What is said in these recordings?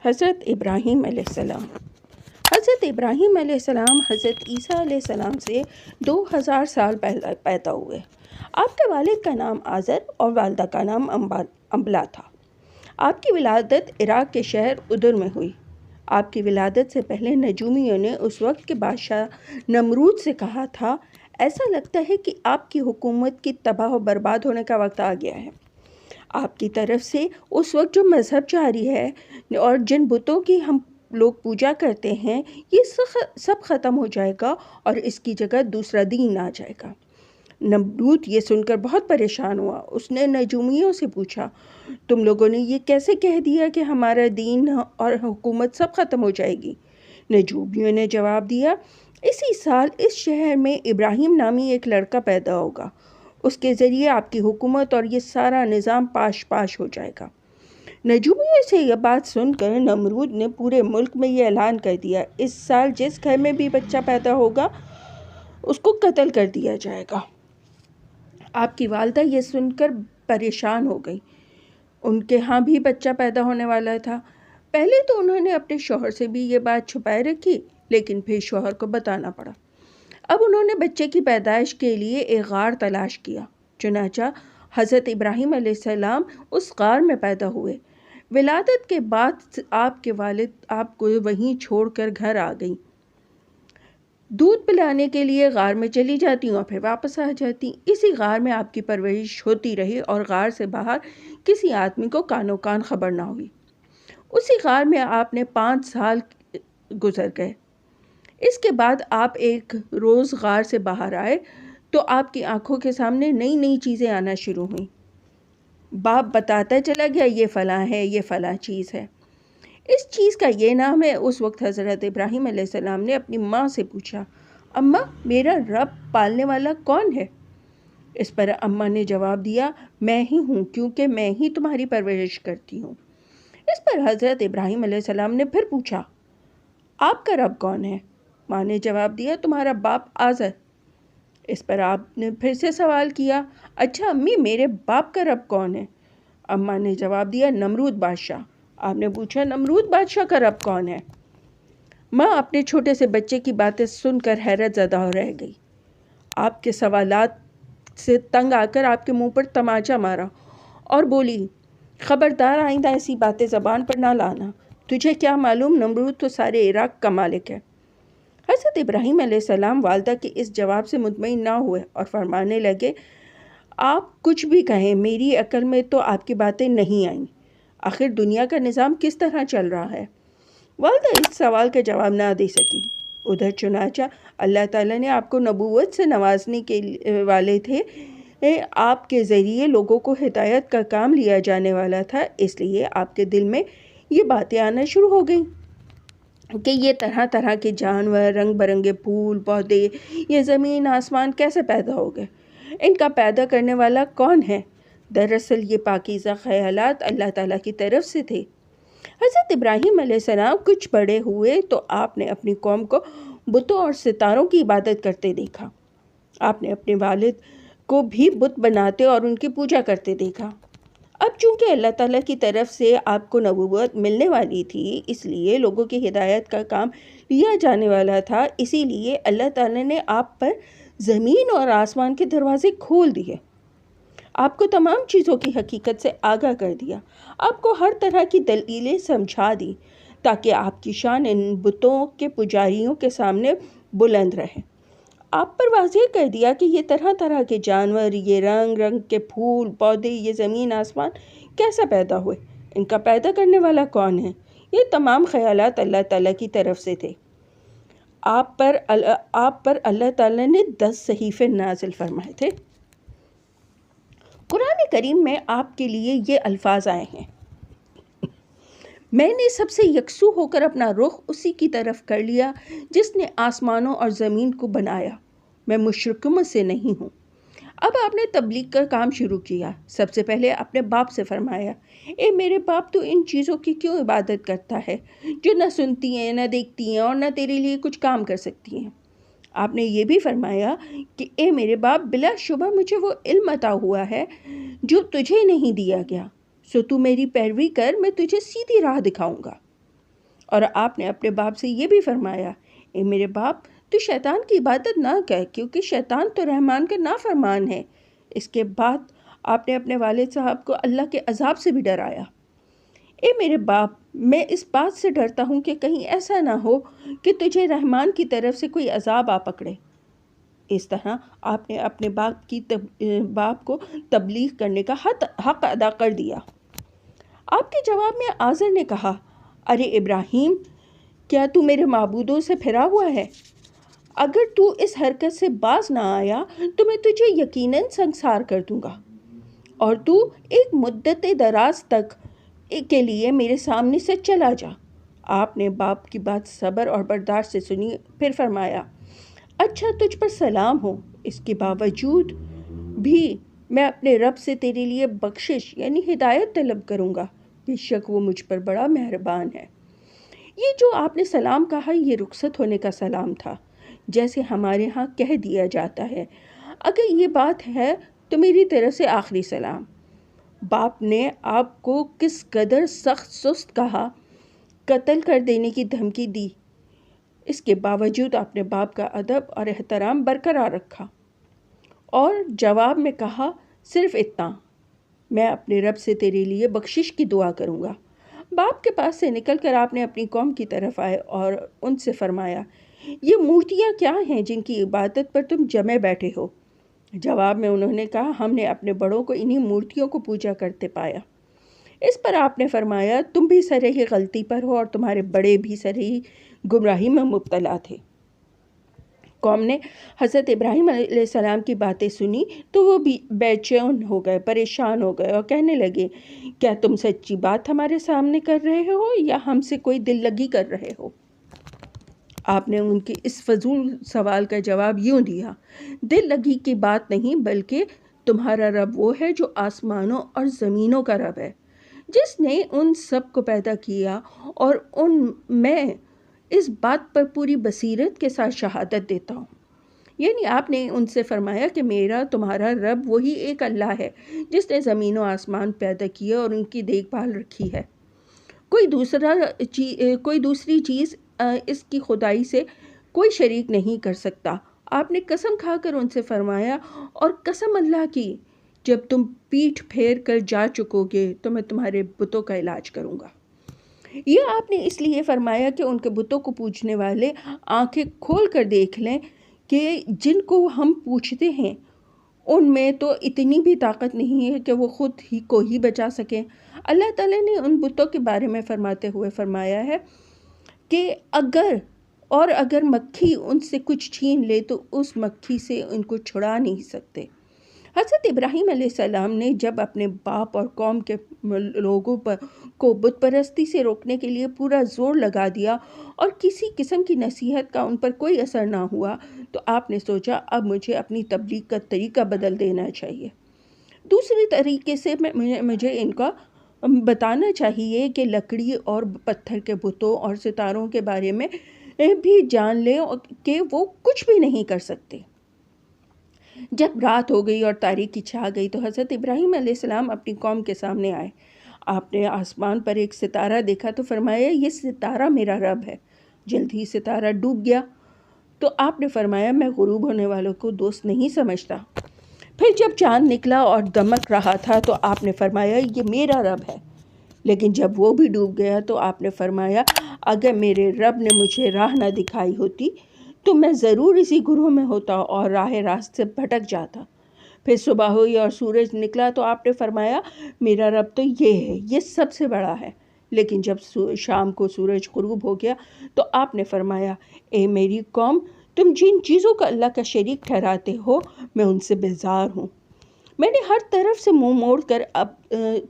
حضرت ابراہیم علیہ السلام۔ حضرت ابراہیم علیہ السلام حضرت عیسیٰ علیہ السلام سے 2000 سال پہلے پیدا ہوئے۔ آپ کے والد کا نام آزر اور والدہ کا نام امبلا تھا۔ آپ کی ولادت عراق کے شہر ادر میں ہوئی۔ آپ کی ولادت سے پہلے نجومیوں نے اس وقت کے بادشاہ نمرود سے کہا تھا، ایسا لگتا ہے کہ آپ کی حکومت کی تباہ و برباد ہونے کا وقت آ گیا ہے۔ آپ کی طرف سے اس وقت جو مذہب جاری ہے اور جن بتوں کی ہم لوگ پوجا کرتے ہیں، یہ سب ختم ہو جائے گا اور اس کی جگہ دوسرا دین آ جائے گا۔ نمرود یہ سن کر بہت پریشان ہوا۔ اس نے نجومیوں سے پوچھا، تم لوگوں نے یہ کیسے کہہ دیا کہ ہمارا دین اور حکومت سب ختم ہو جائے گی؟ نجومیوں نے جواب دیا، اسی سال اس شہر میں ابراہیم نامی ایک لڑکا پیدا ہوگا، اس کے ذریعے آپ کی حکومت اور یہ سارا نظام پاش ہو جائے گا۔ نجومیوں سے یہ بات سن کر نمرود نے پورے ملک میں یہ اعلان کر دیا، اس سال جس گھر میں بھی بچہ پیدا ہوگا اس کو قتل کر دیا جائے گا۔ آپ کی والدہ یہ سن کر پریشان ہو گئی۔ ان کے ہاں بھی بچہ پیدا ہونے والا تھا۔ پہلے تو انہوں نے اپنے شوہر سے بھی یہ بات چھپائے رکھی، لیکن پھر شوہر کو بتانا پڑا۔ اب انہوں نے بچے کی پیدائش کے لیے ایک غار تلاش کیا۔ چنانچہ حضرت ابراہیم علیہ السلام اس غار میں پیدا ہوئے۔ ولادت کے بعد آپ کے والد آپ کو وہیں چھوڑ کر گھر آ گئیں۔ دودھ پلانے کے لیے غار میں چلی جاتی اور پھر واپس آ جاتی۔ اسی غار میں آپ کی پرورش ہوتی رہی اور غار سے باہر کسی آدمی کو کانوں کان خبر نہ ہوئی۔ اسی غار میں آپ نے 5 سال گزر گئے۔ اس کے بعد آپ ایک روز غار سے باہر آئے تو آپ کی آنکھوں کے سامنے نئی نئی چیزیں آنا شروع ہوئیں۔ باپ بتاتا چلا گیا، یہ فلاں ہے، یہ فلاں چیز ہے، اس چیز کا یہ نام ہے۔ اس وقت حضرت ابراہیم علیہ السلام نے اپنی ماں سے پوچھا، اماں میرا رب پالنے والا کون ہے؟ اس پر اماں نے جواب دیا، میں ہی ہوں، کیونکہ میں ہی تمہاری پرورش کرتی ہوں۔ اس پر حضرت ابراہیم علیہ السلام نے پھر پوچھا، آپ کا رب کون ہے؟ ماں نے جواب دیا، تمہارا باپ آزر۔ اس پر آپ نے پھر سے سوال کیا، اچھا امی میرے باپ کا رب کون ہے؟ اماں نے جواب دیا، نمرود بادشاہ۔ آپ نے پوچھا، نمرود بادشاہ کا رب کون ہے؟ ماں اپنے چھوٹے سے بچے کی باتیں سن کر حیرت زدہ رہ گئی۔ آپ کے سوالات سے تنگ آ کر آپ کے منہ پر تماچا مارا اور بولی، خبردار آئندہ ایسی باتیں زبان پر نہ لانا، تجھے کیا معلوم نمرود تو سارے عراق کا مالک ہے۔ حضرت ابراہیم علیہ السلام والدہ کے اس جواب سے مطمئن نہ ہوئے اور فرمانے لگے، آپ کچھ بھی کہیں، میری عقل میں تو آپ کی باتیں نہیں آئیں۔ آخر دنیا کا نظام کس طرح چل رہا ہے؟ والدہ اس سوال کا جواب نہ دے سکی۔ ادھر چنانچہ اللہ تعالیٰ نے آپ کو نبوت سے نوازنے کے والے تھے، آپ کے ذریعے لوگوں کو ہدایت کا کام لیا جانے والا تھا، اس لیے آپ کے دل میں یہ باتیں آنا شروع ہو گئیں کہ یہ طرح طرح کے جانور، رنگ برنگے پھول پودے، یہ زمین آسمان کیسے پیدا ہو گئے؟ ان کا پیدا کرنے والا کون ہے؟ دراصل یہ پاکیزہ خیالات اللہ تعالیٰ کی طرف سے تھے۔ حضرت ابراہیم علیہ السلام کچھ بڑے ہوئے تو آپ نے اپنی قوم کو بتوں اور ستاروں کی عبادت کرتے دیکھا۔ آپ نے اپنے والد کو بھی بت بناتے اور ان کی پوجا کرتے دیکھا۔ اب چونکہ اللہ تعالیٰ کی طرف سے آپ کو نبوت ملنے والی تھی، اس لیے لوگوں کی ہدایت کا کام لیا جانے والا تھا، اسی لیے اللہ تعالیٰ نے آپ پر زمین اور آسمان کے دروازے کھول دیے، آپ کو تمام چیزوں کی حقیقت سے آگاہ کر دیا، آپ کو ہر طرح کی دلیلیں سمجھا دی تاکہ آپ کی شان ان بتوں کے پجاریوں کے سامنے بلند رہے۔ آپ پر واضح کر دیا کہ یہ طرح طرح کے جانور، یہ رنگ رنگ کے پھول پودے، یہ زمین آسمان کیسے پیدا ہوئے، ان کا پیدا کرنے والا کون ہے۔ یہ تمام خیالات اللہ تعالیٰ کی طرف سے تھے۔ آپ پر اللہ تعالیٰ نے 10 صحیفے نازل فرمائے تھے۔ قرآن کریم میں آپ کے لیے یہ الفاظ آئے ہیں، میں نے سب سے یکسو ہو کر اپنا رخ اسی کی طرف کر لیا جس نے آسمانوں اور زمین کو بنایا، میں مشرکوں میں سے نہیں ہوں۔ اب آپ نے تبلیغ کا کام شروع کیا۔ سب سے پہلے اپنے باپ سے فرمایا، اے میرے باپ، تو ان چیزوں کی کیوں عبادت کرتا ہے جو نہ سنتی ہیں، نہ دیکھتی ہیں اور نہ تیرے لیے کچھ کام کر سکتی ہیں؟ آپ نے یہ بھی فرمایا کہ اے میرے باپ، بلا شبہ مجھے وہ علم عطا ہوا ہے جو تجھے نہیں دیا گیا، سو تو میری پیروی کر، میں تجھے سیدھی راہ دکھاؤں گا۔ اور آپ نے اپنے باپ سے یہ بھی فرمایا، اے میرے باپ، تو شیطان کی عبادت نہ کر، کیونکہ شیطان تو رحمان کا نافرمان ہے۔ اس کے بعد آپ نے اپنے والد صاحب کو اللہ کے عذاب سے بھی ڈرایا۔ اے میرے باپ، میں اس بات سے ڈرتا ہوں کہ کہیں ایسا نہ ہو کہ تجھے رحمان کی طرف سے کوئی عذاب آ پکڑے۔ اس طرح آپ نے اپنے باپ کو تبلیغ کرنے کا حق ادا کر دیا۔ آپ کے جواب میں آزر نے کہا، ارے ابراہیم، کیا تو میرے معبودوں سے پھرا ہوا ہے؟ اگر تو اس حرکت سے باز نہ آیا تو میں تجھے یقیناً سنسار کر دوں گا، اور تو ایک مدت دراز تک کے لیے میرے سامنے سے چلا جا۔ آپ نے باپ کی بات صبر اور برداشت سے سنی، پھر فرمایا، اچھا، تجھ پر سلام ہو، اس کے باوجود بھی میں اپنے رب سے تیرے لیے بخشش یعنی ہدایت طلب کروں گا، بے شک وہ مجھ پر بڑا مہربان ہے۔ یہ جو آپ نے سلام کہا، یہ رخصت ہونے کا سلام تھا، جیسے ہمارے ہاں کہہ دیا جاتا ہے، اگر یہ بات ہے تو میری طرف سے آخری سلام۔ باپ نے آپ کو کس قدر سخت سست کہا، قتل کر دینے کی دھمکی دی، اس کے باوجود آپ نے باپ کا ادب اور احترام برقرار رکھا اور جواب میں کہا، صرف اتنا، میں اپنے رب سے تیرے لیے بخشش کی دعا کروں گا۔ باپ کے پاس سے نکل کر آپ نے اپنی قوم کی طرف آئے اور ان سے فرمایا، یہ مورتیاں کیا ہیں جن کی عبادت پر تم جمے بیٹھے ہو؟ جواب میں انہوں نے کہا، ہم نے اپنے بڑوں کو انہی مورتیوں کو پوجا کرتے پایا۔ اس پر آپ نے فرمایا، تم بھی سرہی غلطی پر ہو اور تمہارے بڑے بھی سرہی گمراہی میں مبتلا تھے۔ قوم نے حضرت ابراہیم علیہ السلام کی باتیں سنی تو وہ بھی بے چین ہو گئے، پریشان ہو گئے اور کہنے لگے، کیا تم سچی بات ہمارے سامنے کر رہے ہو یا ہم سے کوئی دل لگی کر رہے ہو؟ آپ نے ان کے اس فضول سوال کا جواب یوں دیا، دل لگی کی بات نہیں، بلکہ تمہارا رب وہ ہے جو آسمانوں اور زمینوں کا رب ہے، جس نے ان سب کو پیدا کیا، اور میں اس بات پر پوری بصیرت کے ساتھ شہادت دیتا ہوں۔ یعنی آپ نے ان سے فرمایا کہ میرا تمہارا رب وہی ایک اللہ ہے جس نے زمین و آسمان پیدا کیا اور ان کی دیکھ بھال رکھی ہے۔ کوئی دوسری چیز اس کی خدائی سے کوئی شریک نہیں کر سکتا۔ آپ نے قسم کھا کر ان سے فرمایا، اور قسم اللہ کی، جب تم پیٹھ پھیر کر جا چکو گے تو میں تمہارے بتوں کا علاج کروں گا۔ یہ آپ نے اس لیے فرمایا کہ ان کے بتوں کو پوجنے والے آنکھیں کھول کر دیکھ لیں کہ جن کو ہم پوجتے ہیں ان میں تو اتنی بھی طاقت نہیں ہے کہ وہ خود ہی کو ہی بچا سکیں۔ اللہ تعالیٰ نے ان بتوں کے بارے میں فرماتے ہوئے فرمایا ہے کہ اگر مکھی ان سے کچھ چھین لے تو اس مکھی سے ان کو چھڑا نہیں سکتے۔ حضرت ابراہیم علیہ السلام نے جب اپنے باپ اور قوم کے لوگوں کو بت پرستی سے روکنے کے لیے پورا زور لگا دیا اور کسی قسم کی نصیحت کا ان پر کوئی اثر نہ ہوا، تو آپ نے سوچا اب مجھے اپنی تبلیغ کا طریقہ بدل دینا چاہیے۔ دوسری طریقے سے مجھے ان کا بتانا چاہیے کہ لکڑی اور پتھر کے بتوں اور ستاروں کے بارے میں بھی جان لیں کہ وہ کچھ بھی نہیں کر سکتے۔ جب رات ہو گئی اور تاریکی چھا گئی تو حضرت ابراہیم علیہ السلام اپنی قوم کے سامنے آئے۔ آپ نے آسمان پر ایک ستارہ دیکھا تو فرمایا، یہ ستارہ میرا رب ہے۔ جلد ہی ستارہ ڈوب گیا تو آپ نے فرمایا، میں غروب ہونے والوں کو دوست نہیں سمجھتا۔ پھر جب چاند نکلا اور دمک رہا تھا تو آپ نے فرمایا، یہ میرا رب ہے۔ لیکن جب وہ بھی ڈوب گیا تو آپ نے فرمایا، اگر میرے رب نے مجھے راہ نہ دکھائی ہوتی تو میں ضرور اسی گروہ میں ہوتا اور راہ راست سے بھٹک جاتا۔ پھر صبح ہوئی اور سورج نکلا تو آپ نے فرمایا، میرا رب تو یہ ہے، یہ سب سے بڑا ہے۔ لیکن جب شام کو سورج غروب ہو گیا تو آپ نے فرمایا، اے میری قوم، تم جن چیزوں کو اللہ کا شریک ٹھہراتے ہو میں ان سے بیزار ہوں۔ میں نے ہر طرف سے منہ موڑ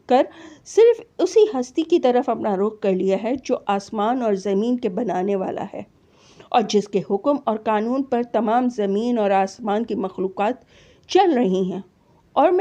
کر صرف اسی ہستی کی طرف اپنا رخ کر لیا ہے جو آسمان اور زمین کے بنانے والا ہے، اور جس کے حکم اور قانون پر تمام زمین اور آسمان کی مخلوقات چل رہی ہیں اور میں